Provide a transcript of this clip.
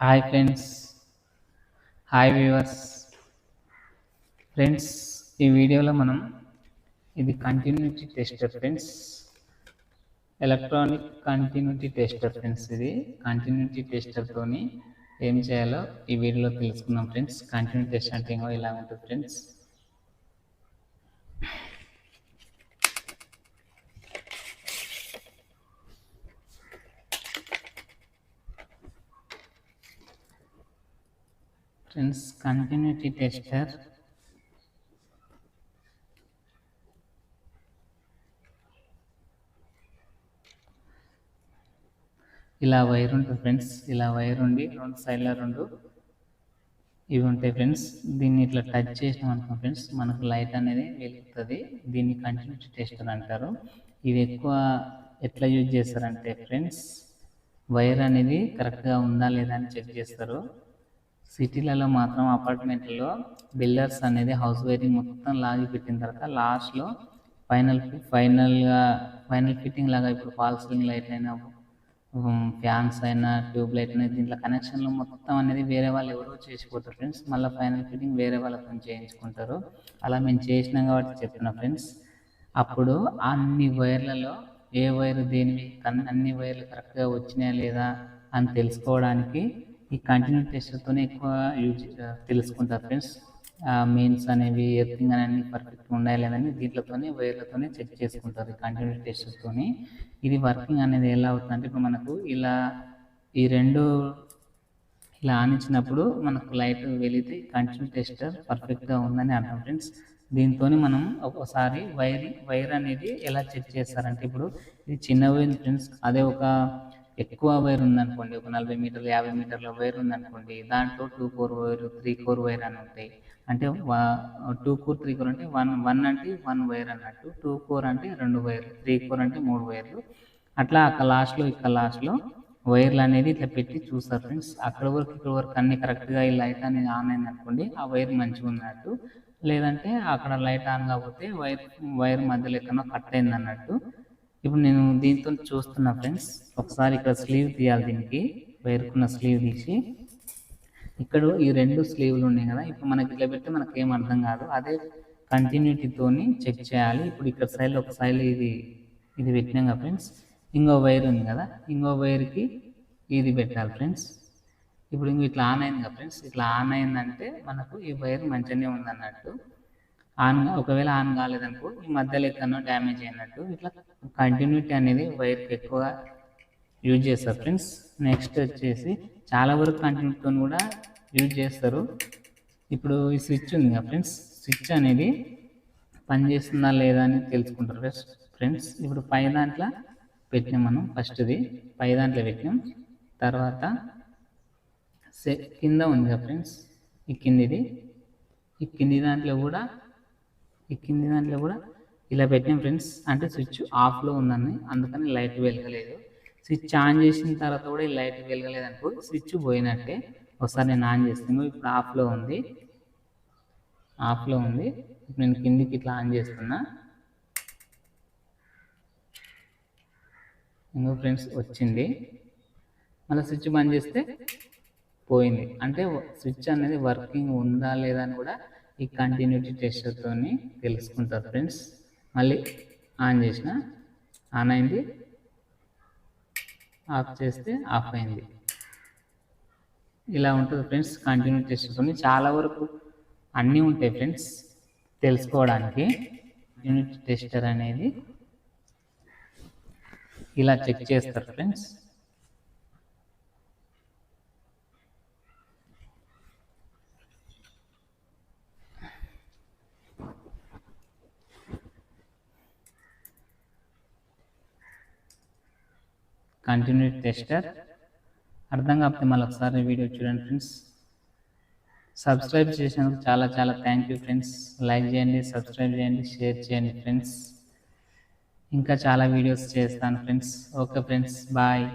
Hi friends, hi viewers. Friends, ఈ వీడియోలో మనం ఇది continuity tester friends, electronic continuity tester friends. ఇది కంటిన్యూటీ టెస్టర్తోని ఏం చేయాలో ఈ వీడియోలో తెలుసుకుందాం ఫ్రెండ్స్. కంటిన్యూటీ టెస్టర్ అంటే ఇలా ఉంటుంది ఫ్రెండ్స్. ఫ్రెండ్స్, కంటిన్యూటీ టెస్టర్ ఇలా వైర్ ఉంటుంది ఫ్రెండ్స్. ఇలా వైర్ ఉండి రెండు సైడ్ల రెండు ఇవి ఉంటాయి ఫ్రెండ్స్. దీన్ని ఇట్లా టచ్ చేసినాం అనుకో ఫ్రెండ్స్, మనకు లైట్ అనేది వెలుగుతుంది. దీన్ని కంటిన్యూటీ టెస్టర్ అంటారు. ఇది ఎక్కువ ఎట్లా యూజ్ చేస్తారంటే ఫ్రెండ్స్, వైర్ అనేది కరెక్ట్గా ఉందా లేదా అని చెక్ చేస్తారు. సిటీలలో మాత్రం అపార్ట్మెంట్లో బిల్డర్స్ అనేది హౌస్ వైరింగ్ మొత్తం లాగి పెట్టిన తర్వాత లాస్ట్లో ఫైనల్ ఫిట్టింగ్ లాగా ఇప్పుడు ఫాల్ సీలింగ్ లైట్ అయినా ఫ్యాన్స్ అయినా ట్యూబ్ లైట్ అయినా దీంట్లో కనెక్షన్లు మొత్తం అనేది వేరే వాళ్ళు ఎవరో చేసిపోతారు ఫ్రెండ్స్. మళ్ళీ ఫైనల్ ఫిట్టింగ్ వేరే వాళ్ళతో చేయించుకుంటారు. అలా మేము చేసినాం కాబట్టి చెప్తున్నా ఫ్రెండ్స్. అప్పుడు అన్ని వైర్లలో ఏ వైర్ దేనివి అన్ని వైర్లు కరెక్ట్గా వచ్చినాయా లేదా అని తెలుసుకోవడానికి ఈ కంటిన్యూ టెస్టర్తోనే ఎక్కువ తెలుసుకుంటారు ఫ్రెండ్స్. మెయిన్స్ అనేవి ఎర్తింగ్ అనేవి పర్ఫెక్ట్గా ఉన్నాయా లేదని దీంట్లోనే వైర్లతోనే చెక్ చేసుకుంటారు ఈ కంటిన్యూ టెస్టర్తోని. ఇది వర్కింగ్ అనేది ఎలా అవుతుందంటే, ఇప్పుడు మనకు ఇలా ఈ రెండు ఇలా ఆనించినప్పుడు మనకు లైట్ వెలిగితే కంటిన్యూ టెస్టర్ పర్ఫెక్ట్గా ఉందని అర్థం ఫ్రెండ్స్. దీంతో మనం ఒక్కోసారి వైర్ అనేది ఎలా చెక్ చేస్తారంటే, ఇప్పుడు ఇది చిన్న వైర్ ఫ్రెండ్స్, అదే ఒక ఎక్కువ వైర్ ఉందనుకోండి, ఒక 40 మీటర్లు 50 మీటర్ల వైర్ ఉందనుకోండి, దాంట్లో 2 కోర్ వైర్ 3 కోర్ వైర్ అని ఉంటాయి. అంటే 2 కోర్ 3 కోర్ అంటే 1 అంటే 1 వైర్ అన్నట్టు, 2 కోర్ అంటే 2 వైర్లు, 3 కోర్ అంటే 3 వైర్లు. అట్లా అక్కడ లాస్ట్లో వైర్లు అనేది ఇట్లా పెట్టి చూస్తారు ఫ్రెండ్స్. అక్కడ వరకు అన్ని కరెక్ట్గా ఈ లైట్ అనేది ఆన్ అయింది అనుకోండి, ఆ వైర్ మంచిగా ఉన్నట్టు. లేదంటే అక్కడ లైట్ ఆన్ కాకపోతే వైర్ మధ్యలో ఎక్కడో కట్ అయింది అన్నట్టు. ఇప్పుడు నేను దీంతో చూస్తున్నా ఫ్రెండ్స్. ఒకసారి ఇక్కడ స్లీవ్ తీయాలి, దీనికి వైర్కున్న స్లీవ్ తీసి ఇక్కడ ఈ రెండు స్లీవ్లు ఉన్నాయి కదా, ఇప్పుడు మనకి ఇట్లా పెడితే మనకి ఏం అర్థం కాదు. అదే కంటిన్యూటీతోని చెక్ చేయాలి. ఇప్పుడు ఇక్కడ సైడ్ ఒక సైడ్ ఇది పెట్టినాం కదా ఫ్రెండ్స్, ఇంకో వైర్ ఉంది కదా, ఇంకో వైర్కి ఇది పెట్టాలి ఫ్రెండ్స్. ఇప్పుడు ఇంకో ఇట్లా ఆన్ అయింది కదా ఫ్రెండ్స్, ఇట్లా ఆన్ అయిందంటే మనకు ఈ వైర్ మంచిగానే ఉందన్నట్టు. ఒకవేళ ఆన్ కాలేదనుకో ఈ మధ్యలో ఎక్కడో డ్యామేజ్ అయినట్టు. ఇట్లా కంటిన్యూటీ అనేది వైర్కి ఎక్కువ యూజ్ చేస్తారు ఫ్రెండ్స్. నెక్స్ట్ వచ్చేసి చాలా వరకు కంటిన్యూటీతో కూడా యూజ్ చేస్తారు. ఇప్పుడు ఈ స్విచ్ ఉంది కదా ఫ్రెండ్స్, స్విచ్ అనేది పనిచేస్తుందా లేదా అని తెలుసుకుంటారు ఫ్రెండ్స్. ఇప్పుడు పై దాంట్లో పెట్టినాం మనం, ఫస్ట్ది పై దాంట్లో పెట్టినాం. తర్వాత కింద ఉంది కదా ఫ్రెండ్స్, ఈ కింది దాంట్లో కూడా ఇలా పెట్టాం ఫ్రెండ్స్. అంటే స్విచ్ ఆఫ్లో ఉందని, అందుకని లైట్ వెలగలేదు. స్విచ్ ఆన్ చేసిన తర్వాత కూడా ఈ లైట్ వెలగలేదు అనుకో, స్విచ్ పోయినట్టే. ఒకసారి నేను ఆన్ చేస్తాను. ఇప్పుడు ఆఫ్లో ఉంది. ఇప్పుడు నేను కిందికి ఇట్లా ఆన్ చేస్తున్నా. ఇంకో ఫ్రెండ్స్ వచ్చింది. మళ్ళీ స్విచ్ బంద్ చేస్తే పోయింది. అంటే స్విచ్ అనేది వర్కింగ్ ఉందా లేదా అని కూడా ఈ కంటిన్యూటీ టెస్టర్తో తెలుసుకుంటారు ఫ్రెండ్స్. మళ్ళీ ఆన్ చేసిన ఆన్ అయింది, ఆఫ్ చేస్తే ఆఫ్ అయింది. ఇలా ఉంటుంది ఫ్రెండ్స్ కంటిన్యూటీ టెస్టర్తో. చాలా వరకు అన్నీ ఉంటాయి ఫ్రెండ్స్ తెలుసుకోవడానికి. కంటిన్యూటీ టెస్టర్ అనేది ఇలా చెక్ చేస్తారు ఫ్రెండ్స్. కంటిన్యూటీ టెస్టర్ అర్థం కాకపోతే మళ్ళీ ఒకసారి వీడియో చూడండి ఫ్రెండ్స్. సబ్స్క్రైబ్ చేసినందుకు చాలా థ్యాంక్ యూ ఫ్రెండ్స్. లైక్ చేయండి, సబ్స్క్రైబ్ చేయండి, షేర్ చేయండి ఫ్రెండ్స్. ఇంకా చాలా వీడియోస్ చేస్తాను ఫ్రెండ్స్. Okay friends, bye.